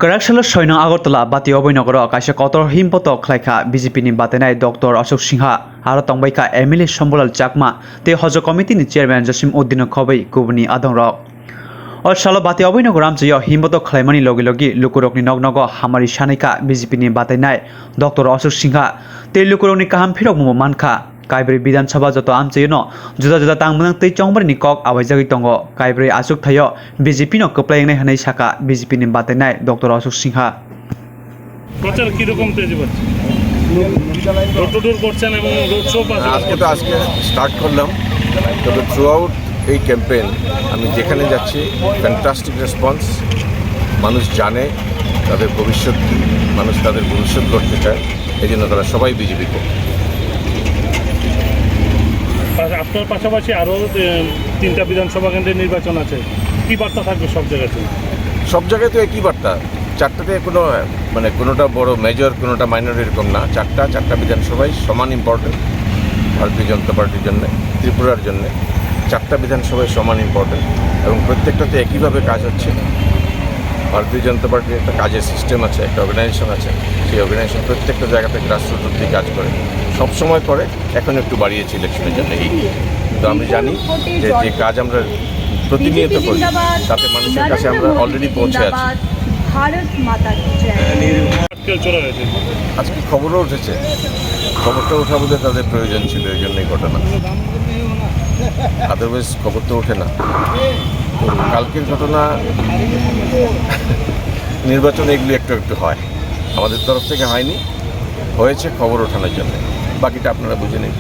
Karakshalo Shoino Agortala Bati Obinogoro Kaisha Kotor Himpoto Klaika BJP ni Batenai Dr. Ashok Singha Aro Tongbaika Emily Sombolal Chakma Te Hojo Committee ni Chairman Jasim Uddin Khobai Kubni Adongrok और सालो बाते अबैनो ग्राम जयो हिमबतो खलाइमानि लगे लगे लुकुरकनि नगनग हामारि सानैका BJP नि बाताइनाय doctor Ashok Sinha ते लुकुरकनि काहाम फिरक मु मानखा काइब्रे विधानसभा जतो आमचेनो जुदा जुदा तांगमनक तै चंबरनि कक आबाइजागै तंगो काइब्रे आसुक थायो बीजेपी न कप्लायनाय हनै साका बीजेपी नि बाताइनाय डॉक्टर अशोक सिंहा প্রচার কি রকম তেজি পাচ্ছে ডোর করছেন এবং রোড শো আজকে স্টার্ট করলাম তবে থ্রু আউট এই ক্যাম্পেইন আমি যেখানে যাচ্ছি ফ্যান্টাস্টিক রেসপন্স মানুষ জানে তাদের ভবিষ্যৎ কী মানুষ তাদের ভবিষ্যৎ গড়তে চায় এই জন্য তারা সবাই বিজেপি করে আপনার পাশাপাশি আরও 3টা বিধানসভা কেন্দ্রের নির্বাচন আছে কী বার্তা থাকবে সব জায়গায় তো একই বার্তা চারটাতে কোনো মানে কোনোটা বড় মেজর কোনোটা মাইনর এরকম না চারটা বিধানসভায় সমান ইম্পর্টেন্ট ভারতীয় জনতা পার্টির জন্য ত্রিপুরার জন্য চারটা বিধানসভায় সমান ইম্পর্টেন্ট এবং প্রত্যেকটাতে একইভাবে কাজ হচ্ছে ভারতীয় জনতা পার্টির একটা কাজের সিস্টেম আছে একটা অর্গানাইজেশন আছে সেই অর্গানাইজেশন প্রত্যেকটা জায়গাতে গ্রাসরুট অবধি কাজ করে সবসময় করে এখন একটু বাড়িয়েছে ইলেকশনের জন্য এই তো আমি জানি যে যে কাজ আমরা প্রতিনিয়ত করি তাতে মানুষের কাছে আমরা অলরেডি পৌঁছে আছি আজকে খবরও উঠেছে খবরটা ওঠা বোধহয় তাদের প্রয়োজন ছিল এই জন্যই ঘটনা আদারওয়াইজ খবর তো ওঠে না কালকের ঘটনা নির্বাচন এগুলি একটু হয় আমাদের তরফ থেকে হয়নি হয়েছে খবর ওঠানোর জন্য বাকিটা আপনারা বুঝে নিন